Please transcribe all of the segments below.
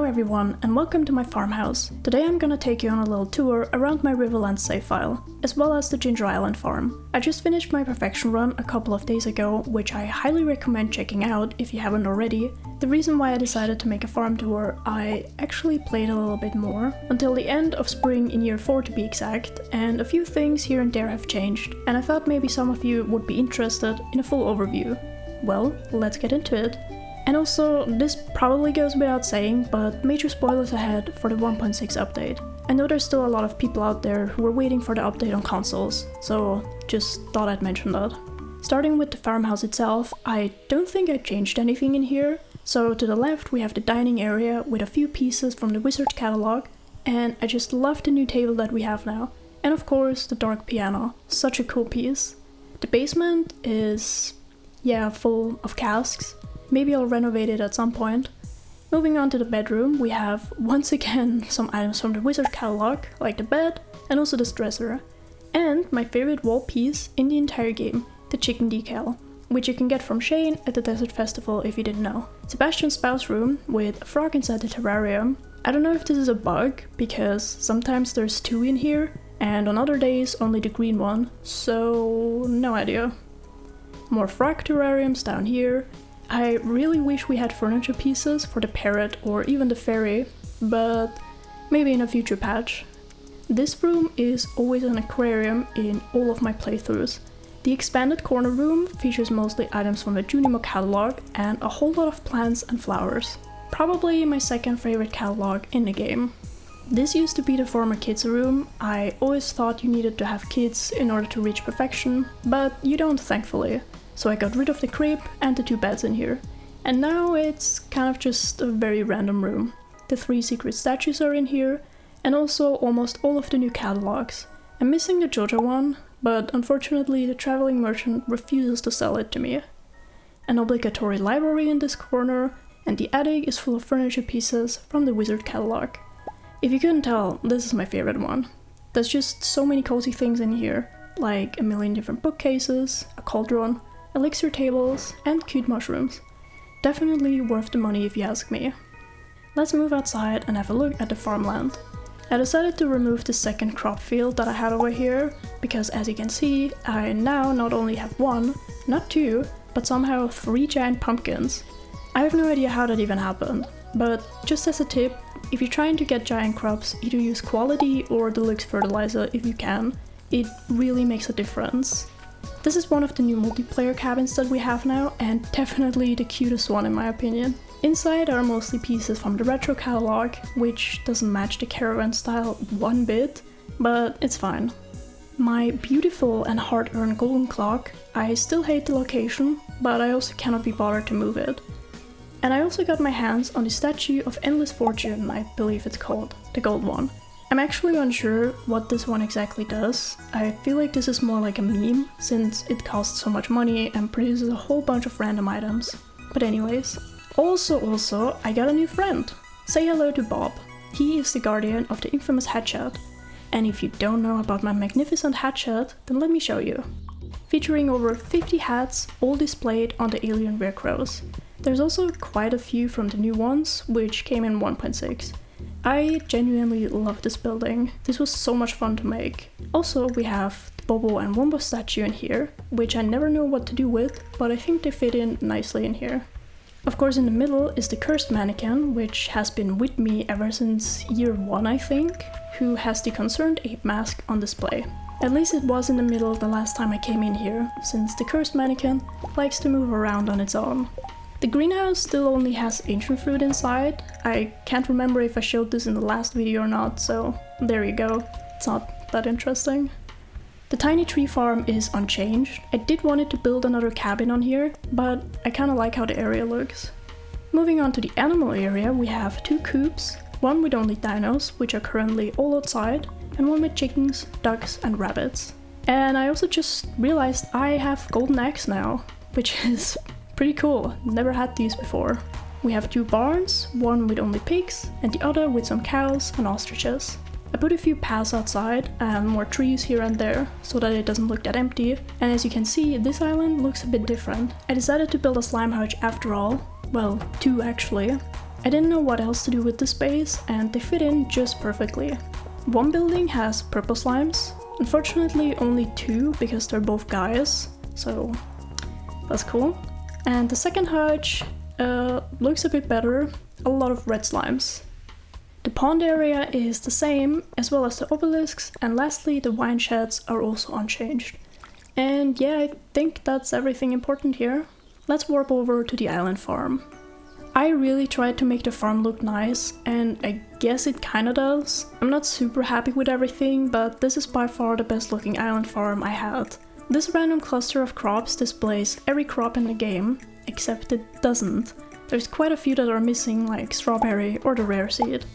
everyone, and welcome to my farmhouse. Today I'm gonna take you on a little tour around my Riverlands save file, as well as the Ginger Island farm. I just finished my Perfection run a couple of days ago, which I highly recommend checking out if you haven't already. The reason why I decided to make a farm tour, I actually played a little bit more, until the end of spring in year 4 to be exact, and a few things here and there have changed, and I thought maybe some of you would be interested in a full overview. Well, let's get into it. And also, this probably goes without saying, but major spoilers ahead for the 1.6 update. I know there's still a lot of people out there who are waiting for the update on consoles, so just thought I'd mention that. Starting with the farmhouse itself, I don't think I changed anything in here. So to the left we have the dining area with a few pieces from the Wizard's catalog, and I just love the new table that we have now. And of course the dark piano, such a cool piece. The basement is, full of casks. Maybe I'll renovate it at some point. Moving on to the bedroom, we have once again some items from the Wizard catalog, like the bed and also this dresser. And my favorite wall piece in the entire game, the chicken decal, which you can get from Shane at the Desert Festival if you didn't know. Sebastian's spouse room with a frog inside the terrarium. I don't know if this is a bug, because sometimes there's two in here, and on other days only the green one, so no idea. More frog terrariums down here. I really wish we had furniture pieces for the parrot or even the fairy, but maybe in a future patch. This room is always an aquarium in all of my playthroughs. The expanded corner room features mostly items from the Junimo catalog and a whole lot of plants and flowers. Probably my second favorite catalog in the game. This used to be the former kids room. I always thought you needed to have kids in order to reach perfection, but you don't, thankfully. So I got rid of the crib and the 2 beds in here. And now it's kind of just a very random room. The 3 secret statues are in here, and also almost all of the new catalogs. I'm missing the Jojo one, but unfortunately the traveling merchant refuses to sell it to me. An obligatory library in this corner, and the attic is full of furniture pieces from the Wizard catalog. If you couldn't tell, this is my favorite one. There's just so many cozy things in here, like a million different bookcases, a cauldron, elixir tables, and cute mushrooms. Definitely worth the money if you ask me. Let's move outside and have a look at the farmland. I decided to remove the second crop field that I had over here, because as you can see, I now not only have 1, not 2, but somehow 3 giant pumpkins. I have no idea how that even happened, but just as a tip, if you're trying to get giant crops, either use quality or deluxe fertilizer if you can. It really makes a difference. This is one of the new multiplayer cabins that we have now, and definitely the cutest one in my opinion. Inside are mostly pieces from the retro catalog, which doesn't match the caravan style one bit, but it's fine. My beautiful and hard-earned golden clock, I still hate the location, but I also cannot be bothered to move it. And I also got my hands on the statue of Endless Fortune, I believe it's called, the gold one. I'm actually unsure what this one exactly does. I feel like this is more like a meme, since it costs so much money and produces a whole bunch of random items. But anyways. Also, I got a new friend. Say hello to Bob. He is the guardian of the infamous headshot. And if you don't know about my magnificent headshot, then let me show you. Featuring over 50 hats, all displayed on the alien rear crows. There's also quite a few from the new ones, which came in 1.6. I genuinely love this building. This was so much fun to make. Also, we have the Bobo and Wombo statue in here, which I never know what to do with, but I think they fit in nicely in here. Of course, in the middle is the cursed mannequin, which has been with me ever since year 1, I think, who has the concerned ape mask on display. At least it was in the middle the last time I came in here, since the cursed mannequin likes to move around on its own. The greenhouse still only has ancient fruit inside. I can't remember if I showed this in the last video or not, so there you go. It's not that interesting. The tiny tree farm is unchanged. I did want to build another cabin on here, but I kinda like how the area looks. Moving on to the animal area, we have 2 coops, one with only dinos, which are currently all outside, and one with chickens, ducks, and rabbits. And I also just realized I have golden eggs now, which is pretty cool, never had these before. We have 2 barns, one with only pigs and the other with some cows and ostriches. I put a few paths outside and more trees here and there so that it doesn't look that empty, and as you can see, this island looks a bit different. I decided to build a slime hutch after all, well, 2 actually. I didn't know what else to do with the space, and they fit in just perfectly. One building has purple slimes, unfortunately only 2 because they're both guys, so that's cool. And the second hutch looks a bit better, a lot of red slimes. The pond area is the same, as well as the obelisks, and lastly the wine sheds are also unchanged. And yeah, I think that's everything important here. Let's warp over to the island farm. I really tried to make the farm look nice, and I guess it kinda does. I'm not super happy with everything, but this is by far the best looking island farm I had. This random cluster of crops displays every crop in the game, except it doesn't. There's quite a few that are missing, like strawberry or the rare seed.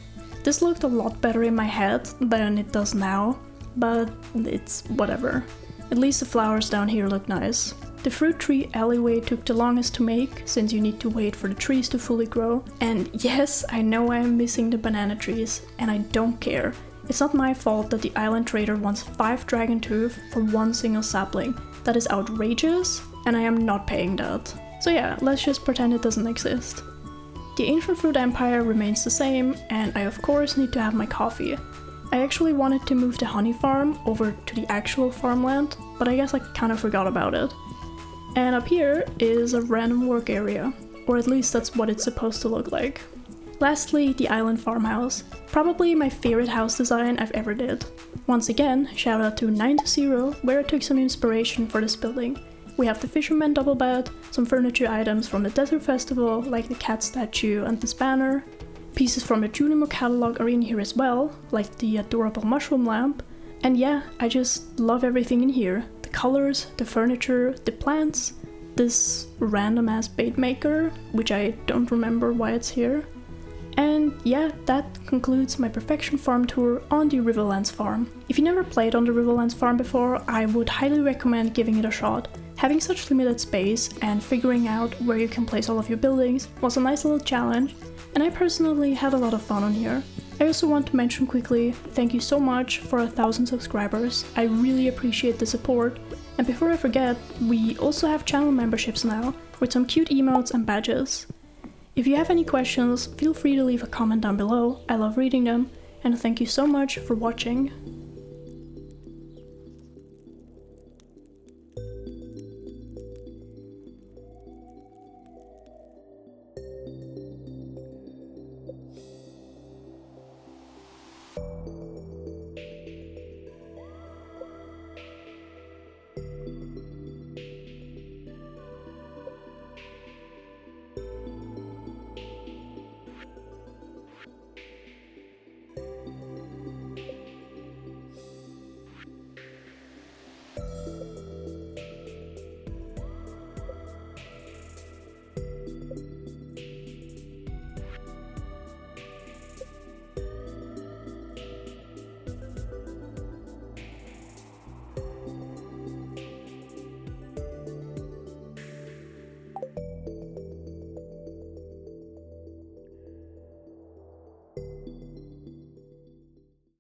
This looked a lot better in my head than it does now, but it's whatever. At least the flowers down here look nice. The fruit tree alleyway took the longest to make, since you need to wait for the trees to fully grow. And yes, I know I am missing the banana trees, and I don't care. It's not my fault that the island trader wants 5 dragon tooth for 1 single sapling. That is outrageous, and I am not paying that. So yeah, let's just pretend it doesn't exist. The ancient fruit empire remains the same, and I of course need to have my coffee. I actually wanted to move the honey farm over to the actual farmland, but I guess I kind of forgot about it. And up here is a random work area, or at least that's what it's supposed to look like. Lastly, the island farmhouse. Probably my favorite house design I've ever did. Once again, shout out to 920, where I took some inspiration for this building. We have the fisherman double bed, some furniture items from the desert festival, like the cat statue and this banner. Pieces from the Junimo catalog are in here as well, like the adorable mushroom lamp. And yeah, I just love everything in here. The colors, the furniture, the plants, this random ass bait maker, which I don't remember why it's here. And yeah, that concludes my Perfection farm tour on the Riverlands farm. If you never played on the Riverlands farm before, I would highly recommend giving it a shot. Having such limited space and figuring out where you can place all of your buildings was a nice little challenge, and I personally had a lot of fun on here. I also want to mention quickly, thank you so much for 1,000 subscribers. I really appreciate the support. And before I forget, we also have channel memberships now, with some cute emotes and badges. If you have any questions, feel free to leave a comment down below. I love reading them, and thank you so much for watching.